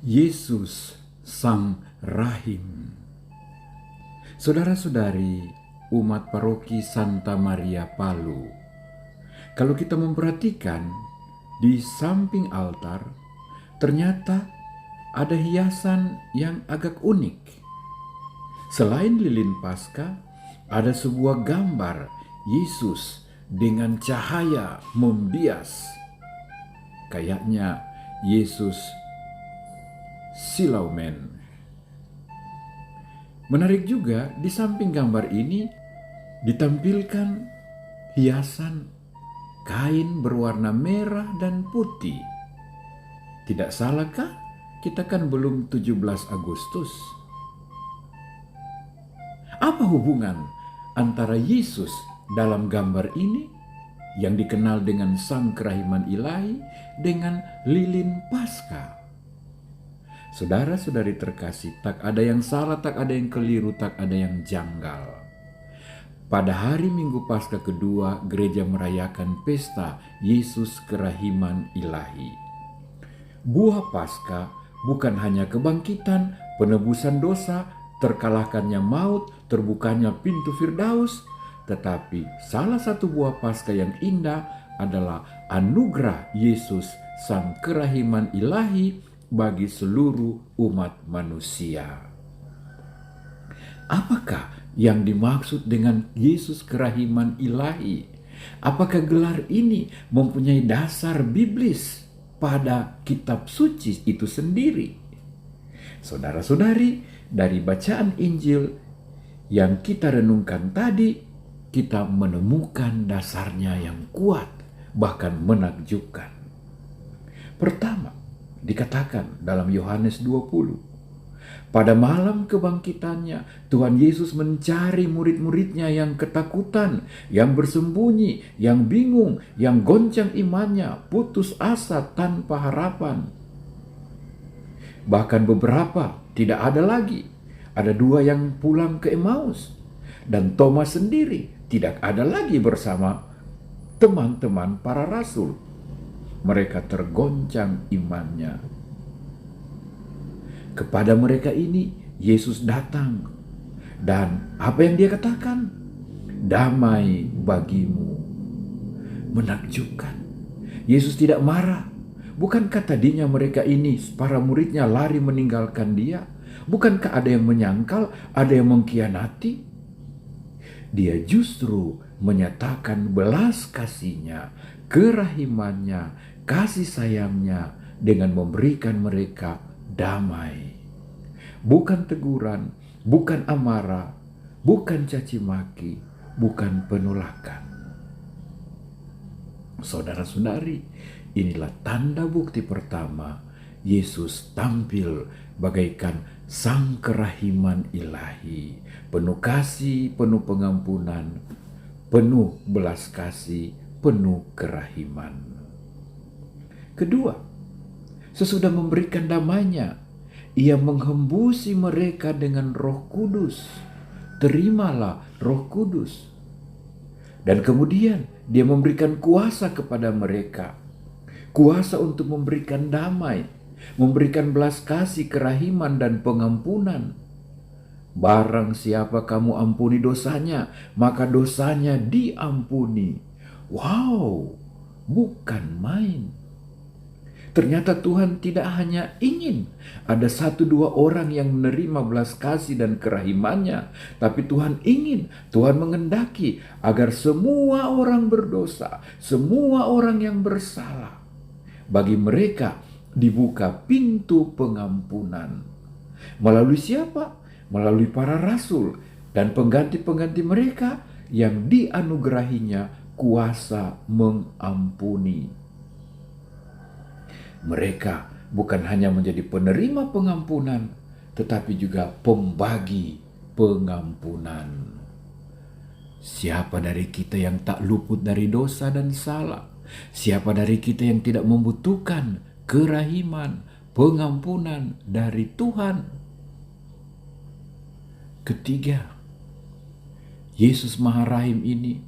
Yesus Sang Rahim. Saudara-saudari umat paroki Santa Maria Palu, kalau kita memperhatikan di samping altar, ternyata ada hiasan yang agak unik. Selain lilin Paskah, ada sebuah gambar Yesus dengan cahaya membias. Kayaknya Yesus Silaumen. Menarik juga, di samping gambar ini ditampilkan hiasan kain berwarna merah dan putih. Tidak salahkah? Kita kan belum 17 Agustus. Apa hubungan antara Yesus dalam gambar ini yang dikenal dengan Sang Kerahiman Ilahi dengan lilin Paskah? Saudara-saudari terkasih, tak ada yang salah, tak ada yang keliru, tak ada yang janggal. Pada hari Minggu Paskah kedua, gereja merayakan pesta Yesus Kerahiman Ilahi. Buah Paskah bukan hanya kebangkitan, penebusan dosa, terkalahkannya maut, terbukanya pintu Firdaus, tetapi salah satu buah Paskah yang indah adalah anugerah Yesus Sang Kerahiman Ilahi bagi seluruh umat manusia. Apakah yang dimaksud dengan Yesus Kerahiman Ilahi? Apakah gelar ini mempunyai dasar biblis pada kitab suci itu sendiri? Saudara-saudari, dari bacaan Injil yang kita renungkan tadi, kita menemukan dasarnya yang kuat, bahkan menakjubkan. Pertama, dikatakan dalam Yohanes 20, pada malam kebangkitannya, Tuhan Yesus mencari murid-muridnya yang ketakutan, yang bersembunyi, yang bingung, yang goncang imannya, putus asa tanpa harapan. Bahkan beberapa tidak ada lagi. Ada 2 yang pulang ke Emmaus. Dan Thomas sendiri tidak ada lagi bersama teman-teman para rasul. Mereka tergoncang imannya. Kepada mereka ini Yesus datang. Dan apa yang dia katakan? Damai bagimu. Menakjubkan. Yesus tidak marah. Bukankah tadinya mereka ini, para muridnya, lari meninggalkan dia? Bukankah ada yang menyangkal, ada yang mengkhianati? Dia justru menyatakan belas kasihnya, kerahimannya, kasih sayangnya dengan memberikan mereka damai. Bukan teguran, bukan amarah, bukan caci maki, bukan penolakan. Saudara-saudari, inilah tanda bukti pertama Yesus tampil bagaikan Sang Kerahiman Ilahi, penuh kasih, penuh pengampunan, penuh belas kasih, penuh kerahiman. Kedua, sesudah memberikan damainya, ia menghembusi mereka dengan Roh Kudus. Terimalah Roh Kudus. Dan kemudian dia memberikan kuasa kepada mereka. Kuasa untuk memberikan damai, memberikan belas kasih, kerahiman, dan pengampunan. Barang siapa kamu ampuni dosanya, maka dosanya diampuni. Wow, bukan main. Ternyata Tuhan tidak hanya ingin ada 1-2 orang yang menerima belas kasih dan kerahimannya, tapi Tuhan mengendaki agar semua orang berdosa, semua orang yang bersalah, bagi mereka dibuka pintu pengampunan. Melalui siapa? Melalui para rasul dan pengganti-pengganti mereka yang dianugerahinya kuasa mengampuni. Mereka bukan hanya menjadi penerima pengampunan, tetapi juga pembagi pengampunan. Siapa dari kita yang tak luput dari dosa dan salah? Siapa dari kita yang tidak membutuhkan kerahiman, pengampunan dari Tuhan? Ketiga, Yesus Maha Rahim ini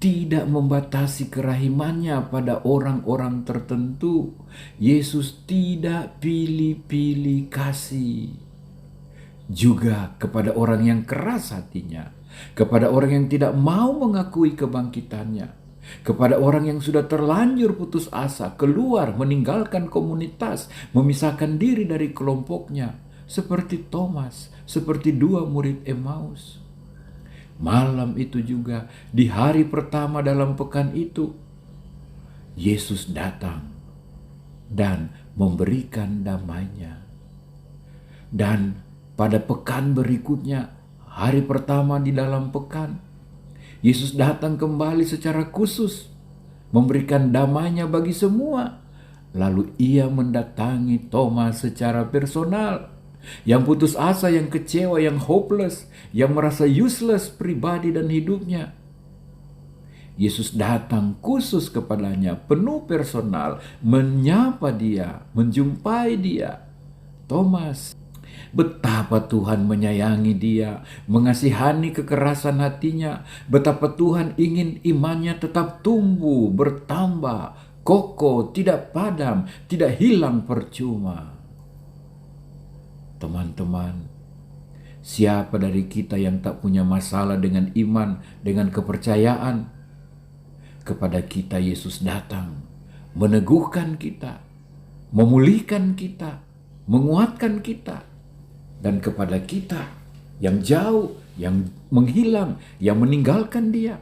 tidak membatasi kerahimannya pada orang-orang tertentu. Yesus tidak pilih-pilih kasih. Juga kepada orang yang keras hatinya, kepada orang yang tidak mau mengakui kebangkitannya, kepada orang yang sudah terlanjur putus asa, keluar, meninggalkan komunitas, memisahkan diri dari kelompoknya, seperti Thomas, seperti dua murid Emmaus. Malam itu juga, di hari pertama dalam pekan itu, Yesus datang dan memberikan damai-Nya. Dan pada pekan berikutnya, hari pertama di dalam pekan, Yesus datang kembali secara khusus, memberikan damai-Nya bagi semua. Lalu Ia mendatangi Thomas secara personal, yang putus asa, yang kecewa, yang hopeless, yang merasa useless pribadi dan hidupnya. Yesus datang khusus kepadanya, penuh personal, menyapa dia, menjumpai dia. Thomas, betapa Tuhan menyayangi dia, mengasihani kekerasan hatinya, betapa Tuhan ingin imannya tetap tumbuh, bertambah, kokoh, tidak padam, tidak hilang percuma. Teman-teman, siapa dari kita yang tak punya masalah dengan iman, dengan kepercayaan? Kepada kita Yesus datang, meneguhkan kita, memulihkan kita, menguatkan kita. Dan kepada kita yang jauh, yang menghilang, yang meninggalkan Dia,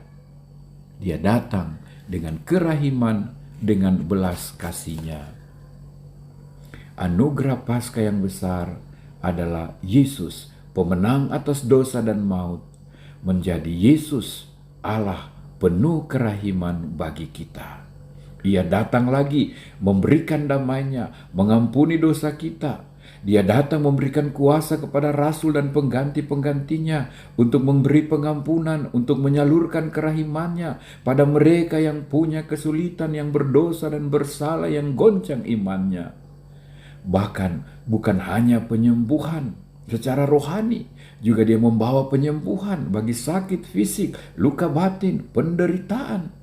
Dia datang dengan kerahiman, dengan belas kasih-Nya. Anugerah Paskah yang besar adalah Yesus, pemenang atas dosa dan maut, menjadi Yesus, Allah penuh kerahiman bagi kita. Ia datang lagi memberikan damai-Nya, mengampuni dosa kita. Dia datang memberikan kuasa kepada rasul dan pengganti-penggantinya untuk memberi pengampunan, untuk menyalurkan kerahimannya pada mereka yang punya kesulitan, yang berdosa dan bersalah, yang goncang imannya. Bahkan bukan hanya penyembuhan secara rohani, juga Dia membawa penyembuhan bagi sakit fisik, luka batin, penderitaan.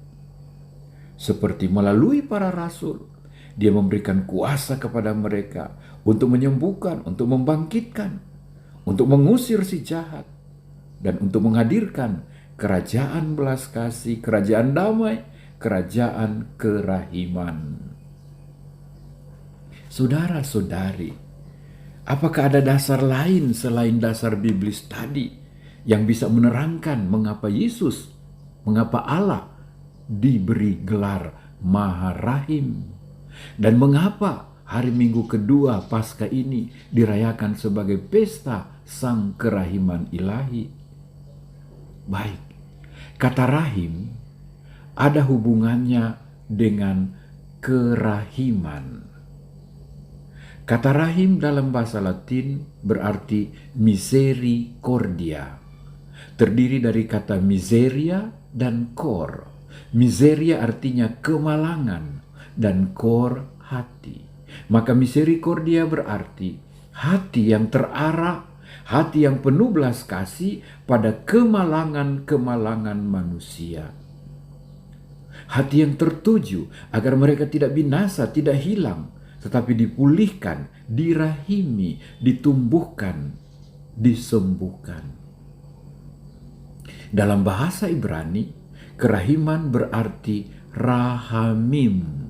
Seperti melalui para rasul, Dia memberikan kuasa kepada mereka untuk menyembuhkan, untuk membangkitkan, untuk mengusir si jahat, dan untuk menghadirkan kerajaan belas kasih, kerajaan damai, kerajaan kerahiman. Saudara-saudari, apakah ada dasar lain selain dasar biblis tadi yang bisa menerangkan mengapa Yesus, mengapa Allah diberi gelar Maha Rahim? Dan mengapa hari Minggu kedua Paskah ini dirayakan sebagai pesta Sang Kerahiman Ilahi? Baik, kata rahim ada hubungannya dengan kerahiman. Kata rahim dalam bahasa Latin berarti misericordia. Terdiri dari kata miseria dan cor. Miseria artinya kemalangan dan cor hati. Maka misericordia berarti hati yang terarah, hati yang penuh belas kasih pada kemalangan-kemalangan manusia. Hati yang tertuju agar mereka tidak binasa, tidak hilang, tetapi dipulihkan, dirahimi, ditumbuhkan, disembuhkan. Dalam bahasa Ibrani, kerahiman berarti rahamim.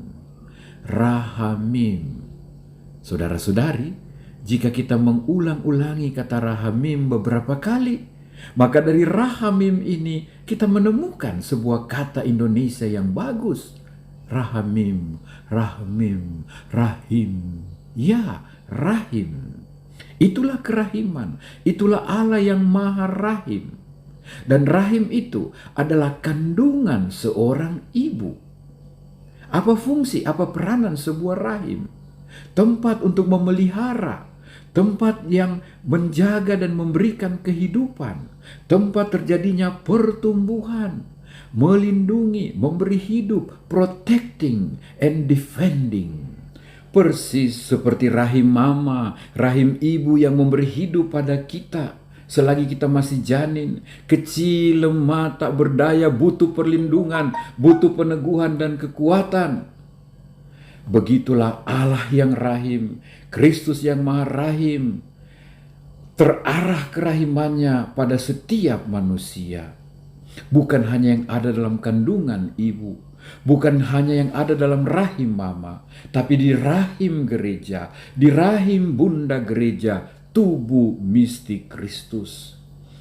Rahamim. Saudara-saudari, jika kita mengulang-ulangi kata rahamim beberapa kali, maka dari rahamim ini kita menemukan sebuah kata Indonesia yang bagus. Rahamim, rahmim, rahim. Ya, rahim. Itulah kerahiman. Itulah Allah yang Maha Rahim. Dan rahim itu adalah kandungan seorang ibu. Apa fungsi, apa peranan sebuah rahim? Tempat untuk memelihara, tempat yang menjaga dan memberikan kehidupan, tempat terjadinya pertumbuhan, melindungi, memberi hidup, protecting and defending. Persis seperti rahim mama, rahim ibu yang memberi hidup pada kita selagi kita masih janin, kecil, lemah, tak berdaya, butuh perlindungan, butuh peneguhan dan kekuatan. Begitulah Allah yang rahim, Kristus yang maha rahim, terarah kerahimannya pada setiap manusia. Bukan hanya yang ada dalam kandungan ibu, bukan hanya yang ada dalam rahim mama, tapi di rahim gereja, di rahim bunda gereja, tubuh mistik Kristus.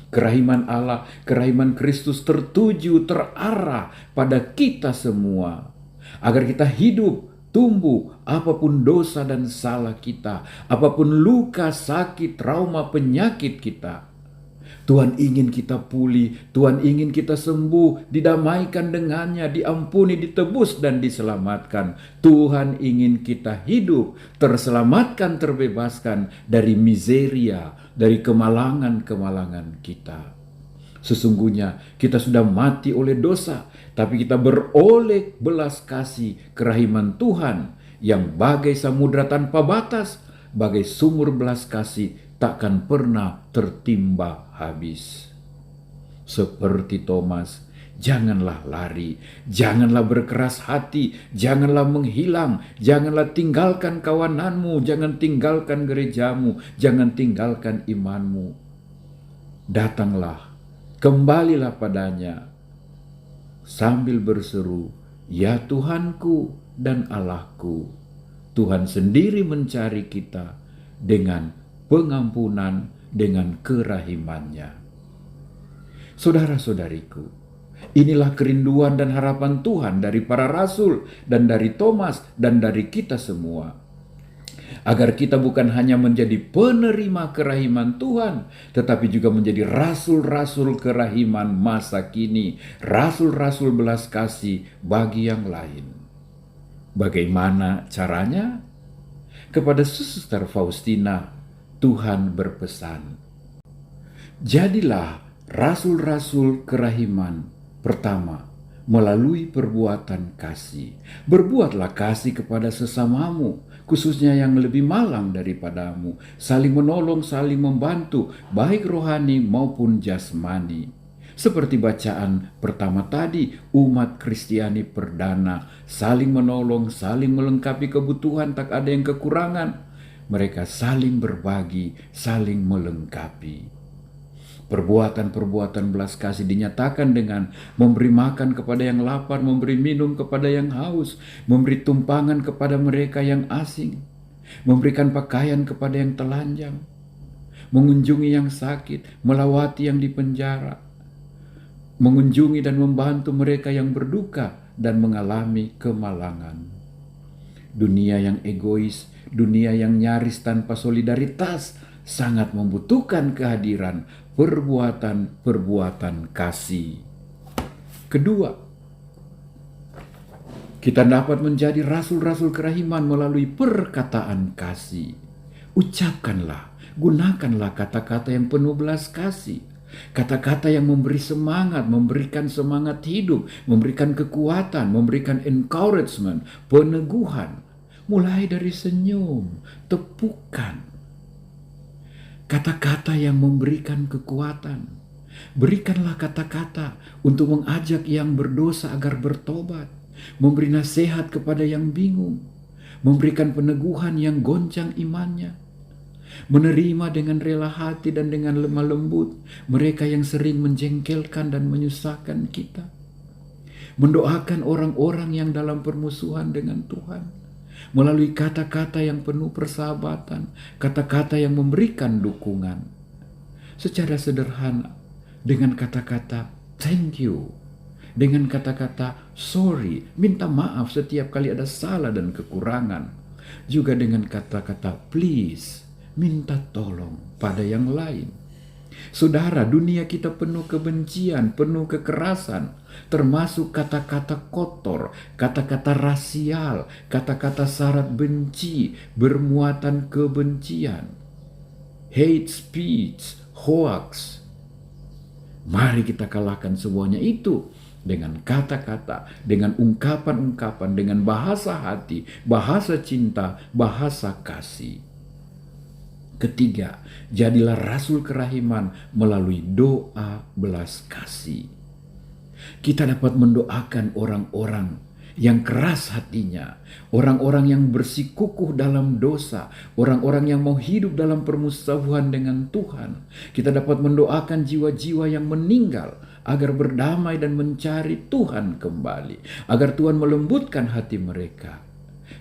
Kerahiman Allah, kerahiman Kristus tertuju, terarah pada kita semua. Agar kita hidup, tumbuh, apapun dosa dan salah kita, apapun luka, sakit, trauma, penyakit kita. Tuhan ingin kita pulih, Tuhan ingin kita sembuh, didamaikan dengannya, diampuni, ditebus, dan diselamatkan. Tuhan ingin kita hidup, terselamatkan, terbebaskan dari miseria, dari kemalangan-kemalangan kita. Sesungguhnya kita sudah mati oleh dosa, tapi kita beroleh belas kasih kerahiman Tuhan yang bagai samudra tanpa batas, bagai sumur belas kasih takkan pernah tertimba habis. Seperti Thomas, janganlah lari, janganlah berkeras hati, janganlah menghilang, janganlah tinggalkan kawananmu, jangan tinggalkan gerejamu, jangan tinggalkan imanmu. Datanglah, kembalilah padanya, sambil berseru, "Ya Tuhanku dan Allahku." Tuhan sendiri mencari kita dengan pengampunan, dengan kerahimannya. Saudara-saudariku, inilah kerinduan dan harapan Tuhan dari para rasul dan dari Thomas dan dari kita semua. Agar kita bukan hanya menjadi penerima kerahiman Tuhan, tetapi juga menjadi rasul-rasul kerahiman masa kini, rasul-rasul belas kasih bagi yang lain. Bagaimana caranya? Kepada Suster Faustina, Tuhan berpesan, jadilah rasul-rasul kerahiman. Pertama, melalui perbuatan kasih. Berbuatlah kasih kepada sesamamu, khususnya yang lebih malang daripadamu. Saling menolong, saling membantu, baik rohani maupun jasmani. Seperti bacaan pertama tadi, umat Kristiani perdana, saling menolong, saling melengkapi kebutuhan, tak ada yang kekurangan. Mereka saling berbagi, saling melengkapi. Perbuatan-perbuatan belas kasih dinyatakan dengan memberi makan kepada yang lapar, memberi minum kepada yang haus, memberi tumpangan kepada mereka yang asing, memberikan pakaian kepada yang telanjang, mengunjungi yang sakit, melawati yang dipenjara, mengunjungi dan membantu mereka yang berduka dan mengalami kemalangan. Dunia yang egois, dunia yang nyaris tanpa solidaritas, sangat membutuhkan kehadiran perbuatan-perbuatan kasih. Kedua, kita dapat menjadi rasul-rasul kerahiman melalui perkataan kasih. Ucapkanlah, gunakanlah kata-kata yang penuh belas kasih. Kata-kata yang memberi semangat, memberikan semangat hidup, memberikan kekuatan, memberikan encouragement, peneguhan. Mulai dari senyum, tepukan. Kata-kata yang memberikan kekuatan. Berikanlah kata-kata untuk mengajak yang berdosa agar bertobat. Memberi nasihat kepada yang bingung. Memberikan peneguhan yang goncang imannya. Menerima dengan rela hati dan dengan lemah lembut mereka yang sering menjengkelkan dan menyusahkan kita. Mendoakan orang-orang yang dalam permusuhan dengan Tuhan. Melalui kata-kata yang penuh persahabatan, kata-kata yang memberikan dukungan. Secara sederhana, dengan kata-kata thank you, dengan kata-kata sorry, minta maaf setiap kali ada salah dan kekurangan. Juga dengan kata-kata please, minta tolong pada yang lain. Saudara, dunia kita penuh kebencian, penuh kekerasan, termasuk kata-kata kotor, kata-kata rasial, kata-kata syarat benci, bermuatan kebencian, hate speech, hoax. Mari kita kalahkan semuanya itu dengan kata-kata, dengan ungkapan-ungkapan, dengan bahasa hati, bahasa cinta, bahasa kasih. Ketiga, jadilah rasul kerahiman melalui doa belas kasih. Kita dapat mendoakan orang-orang yang keras hatinya, orang-orang yang bersikukuh dalam dosa, orang-orang yang mau hidup dalam permusuhan dengan Tuhan. Kita dapat mendoakan jiwa-jiwa yang meninggal agar berdamai dan mencari Tuhan kembali, agar Tuhan melembutkan hati mereka.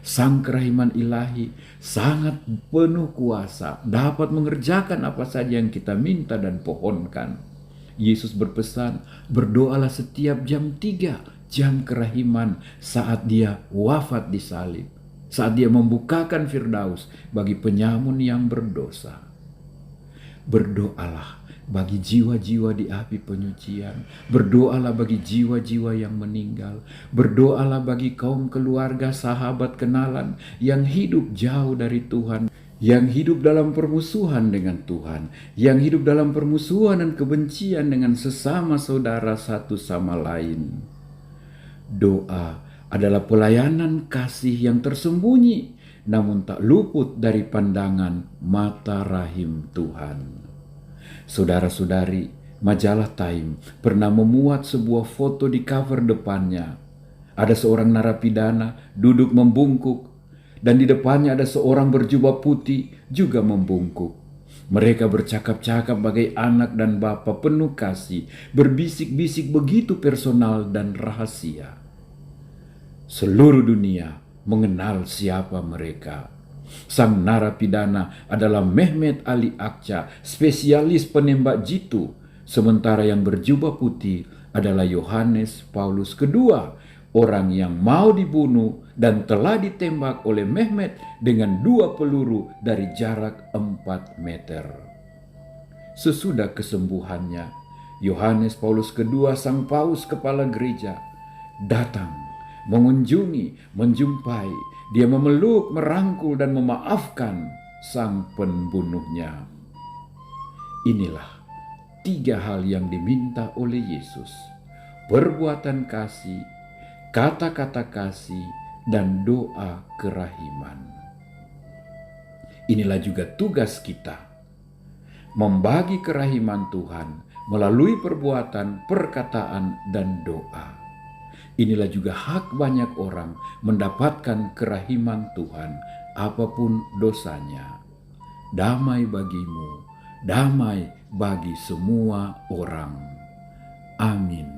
Sang kerahiman ilahi sangat penuh kuasa, dapat mengerjakan apa saja yang kita minta dan pohonkan. Yesus berpesan, berdoalah setiap jam 3, jam kerahiman, saat dia wafat di salib, saat dia membukakan Firdaus bagi penyamun yang berdosa. Berdoalah bagi jiwa-jiwa di api penyucian. Berdoalah bagi jiwa-jiwa yang meninggal. Berdoalah bagi kaum keluarga, sahabat, kenalan yang hidup jauh dari Tuhan, yang hidup dalam permusuhan dengan Tuhan, yang hidup dalam permusuhan dan kebencian dengan sesama saudara satu sama lain. Doa adalah pelayanan kasih yang tersembunyi, namun tak luput dari pandangan mata rahim Tuhan. Saudara-saudari, majalah Time pernah memuat sebuah foto di cover depannya. Ada seorang narapidana duduk membungkuk, dan di depannya ada seorang berjubah putih juga membungkuk. Mereka bercakap-cakap bagai anak dan bapa penuh kasih, berbisik-bisik begitu personal dan rahasia. Seluruh dunia mengenal siapa mereka. Sang narapidana adalah Mehmet Ali Akca, spesialis penembak jitu, sementara yang berjubah putih adalah Yohanes Paulus II, orang yang mau dibunuh dan telah ditembak oleh Mehmet dengan 2 peluru dari jarak 4 meter. Sesudah kesembuhannya, Yohanes Paulus II, sang paus kepala gereja, datang, mengunjungi, menjumpai. Dia memeluk, merangkul, dan memaafkan sang pembunuhnya. Inilah 3 hal yang diminta oleh Yesus: perbuatan kasih, kata-kata kasih, dan doa kerahiman. Inilah juga tugas kita, membagi kerahiman Tuhan melalui perbuatan, perkataan, dan doa. Inilah juga hak banyak orang mendapatkan kerahiman Tuhan, apapun dosanya. Damai bagimu, damai bagi semua orang. Amin.